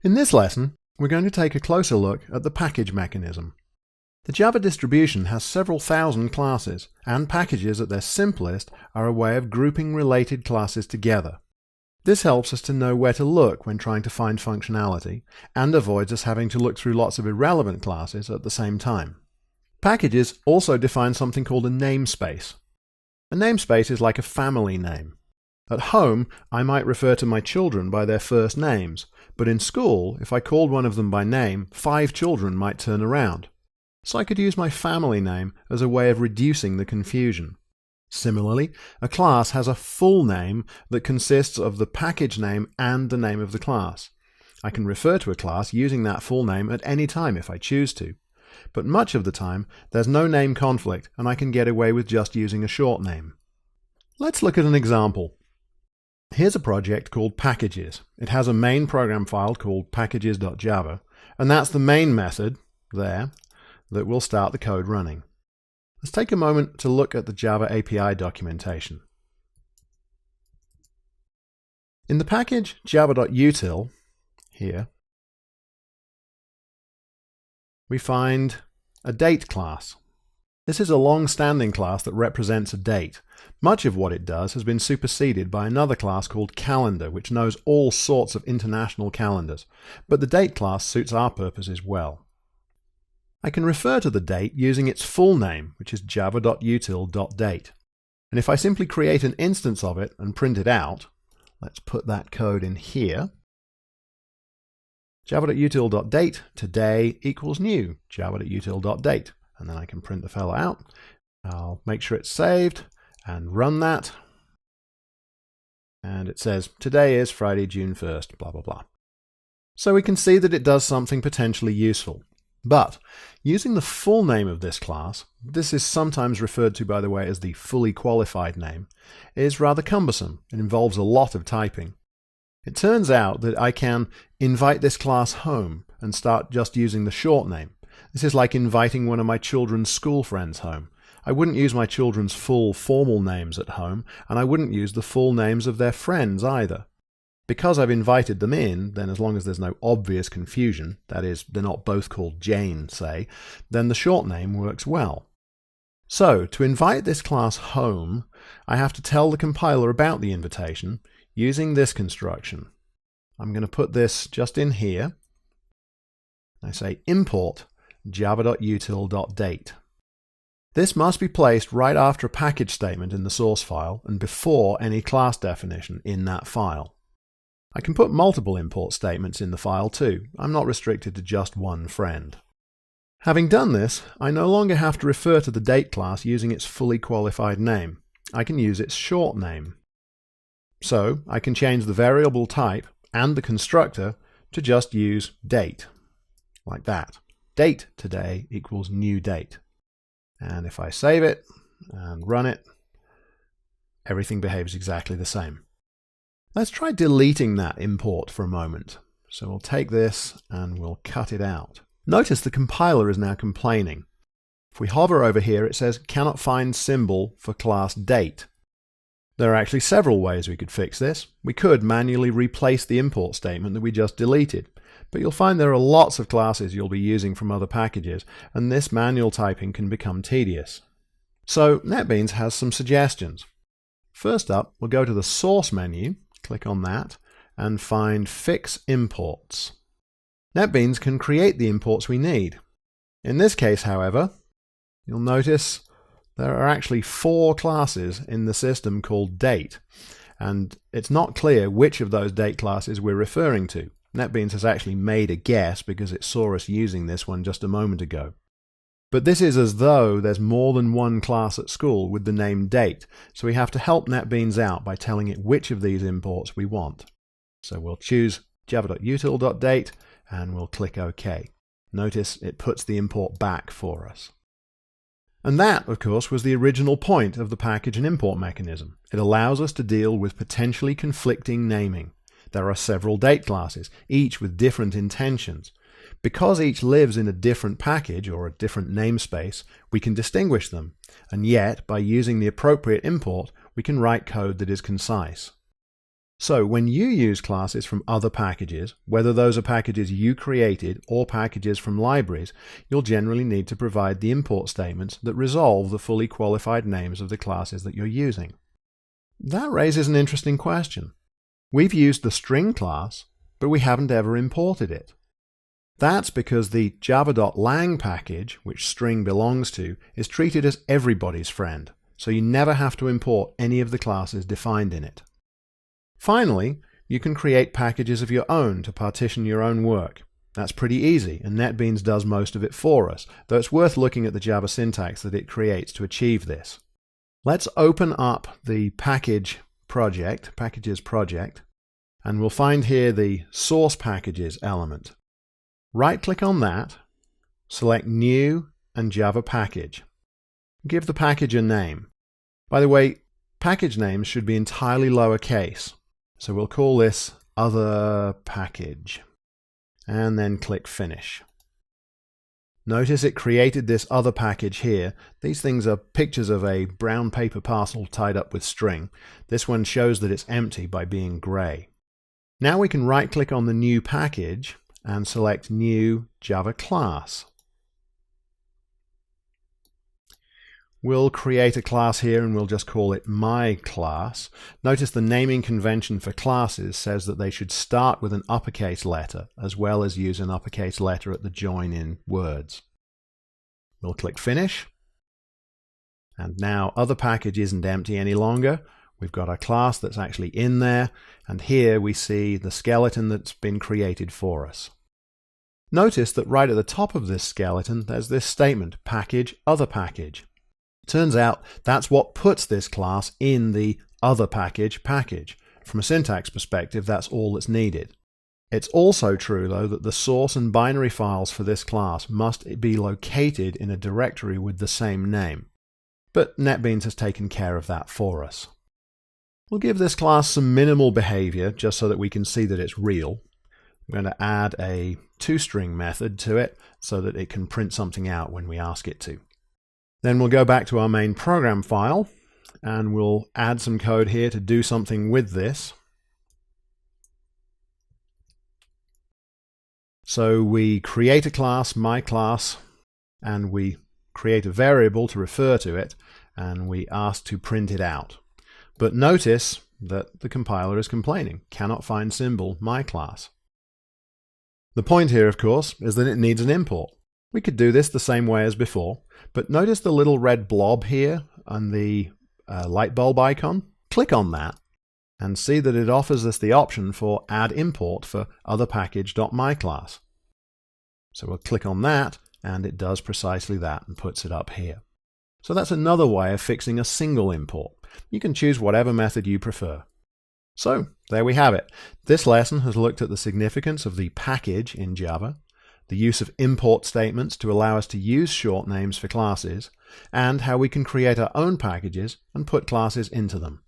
In this lesson, we're going to take a closer look at the package mechanism. The Java distribution has several thousand classes, and packages at their simplest are a way of grouping related classes together. This helps us to know where to look when trying to find functionality, and avoids us having to look through lots of irrelevant classes at the same time. Packages also define something called a namespace. A namespace is like a family name. At home, I might refer to my children by their first names, but in school, if I called one of them by name, 5 children might turn around. So I could use my family name as a way of reducing the confusion. Similarly, a class has a full name that consists of the package name and the name of the class. I can refer to a class using that full name at any time if I choose to. But much of the time, there's no name conflict and I can get away with just using a short name. Let's look at an example. Here's a project called Packages. It has a main program file called packages.java, and that's the main method there that will start the code running. Let's take a moment to look at the Java API documentation. In the package java.util, here, we find a date class. This is a long-standing class that represents a date. Much of what it does has been superseded by another class called calendar, which knows all sorts of international calendars, but the date class suits our purposes well. I can refer to the date using its full name, which is java.util.date. And if I simply create an instance of it and print it out, let's put that code in here. Java.util.date today equals new java.util.date. And then I can print the fellow out. I'll make sure it's saved and run that. And it says today is Friday, June 1st, blah, blah, blah. So we can see that it does something potentially useful. But using the full name of this class, this is sometimes referred to, by the way, as the fully qualified name, is rather cumbersome. It involves a lot of typing. It turns out that I can invite this class home and start just using the short name. This is like inviting one of my children's school friends home. I wouldn't use my children's full formal names at home, and I wouldn't use the full names of their friends either. Because I've invited them in, then as long as there's no obvious confusion, that is, they're not both called Jane, say, then the short name works well. So, to invite this class home, I have to tell the compiler about the invitation using this construction. I'm going to put this just in here. I say import java.util.date. This must be placed right after a package statement in the source file and before any class definition in that file. I can put multiple import statements in the file too. I'm not restricted to just one friend. Having done this, I no longer have to refer to the date class using its fully qualified name. I can use its short name. So I can change the variable type and the constructor to just use date, like that. Date today equals new date. And if I save it and run it, everything behaves exactly the same. Let's try deleting that import for a moment. So we'll take this and we'll cut it out. Notice the compiler is now complaining. If we hover over here, it says cannot find symbol for class date. There are actually several ways we could fix this. We could manually replace the import statement that we just deleted. But you'll find there are lots of classes you'll be using from other packages, and this manual typing can become tedious. So NetBeans has some suggestions. First up, we'll go to the source menu, click on that, and find Fix Imports. NetBeans can create the imports we need. In this case, however, you'll notice there are actually 4 classes in the system called date, and it's not clear which of those date classes we're referring to. NetBeans has actually made a guess because it saw us using this one just a moment ago. But this is as though there's more than one class at school with the name date, so we have to help NetBeans out by telling it which of these imports we want. So we'll choose java.util.date and we'll click OK. Notice it puts the import back for us. And that, of course, was the original point of the package and import mechanism. It allows us to deal with potentially conflicting naming. There are several date classes, each with different intentions. Because each lives in a different package or a different namespace, we can distinguish them, and yet, by using the appropriate import, we can write code that is concise. So when you use classes from other packages, whether those are packages you created or packages from libraries, you'll generally need to provide the import statements that resolve the fully qualified names of the classes that you're using. That raises an interesting question. We've used the string class, but we haven't ever imported it. That's because the java.lang package, which string belongs to, is treated as everybody's friend, so you never have to import any of the classes defined in it. Finally, you can create packages of your own to partition your own work. That's pretty easy, and NetBeans does most of it for us, though it's worth looking at the Java syntax that it creates to achieve this. Let's open up the packages project, and we'll find here the source packages element. Right-click on that, select New and Java Package. Give the package a name. By the way, package names should be entirely lowercase. So we'll call this Other Package, and then click Finish. Notice it created this other package here. These things are pictures of a brown paper parcel tied up with string. This one shows that it's empty by being gray. Now we can right-click on the new package and select New Java Class. We'll create a class here and we'll just call it My Class. Notice the naming convention for classes says that they should start with an uppercase letter as well as use an uppercase letter at the join in words. We'll click Finish. And now Other Package isn't empty any longer. We've got our class that's actually in there, and here we see the skeleton that's been created for us. Notice that right at the top of this skeleton there's this statement, Package Other Package. Turns out that's what puts this class in the Other Package package. From a syntax perspective, that's all that's needed. It's also true, though, that the source and binary files for this class must be located in a directory with the same name. But NetBeans has taken care of that for us. We'll give this class some minimal behavior just so that we can see that it's real. I'm going to add a toString method to it so that it can print something out when we ask it to. Then we'll go back to our main program file and we'll add some code here to do something with this. So we create a class, My Class, and we create a variable to refer to it, and we ask to print it out. But notice that the compiler is complaining, cannot find symbol My Class. The point here, of course, is that it needs an import. We could do this the same way as before, but notice the little red blob here on the light bulb icon. Click on that and see that it offers us the option for Add Import for otherpackage.myclass. So we'll click on that and it does precisely that and puts it up here. So that's another way of fixing a single import. You can choose whatever method you prefer. So there we have it. This lesson has looked at the significance of the package in Java, the use of import statements to allow us to use short names for classes, and how we can create our own packages and put classes into them.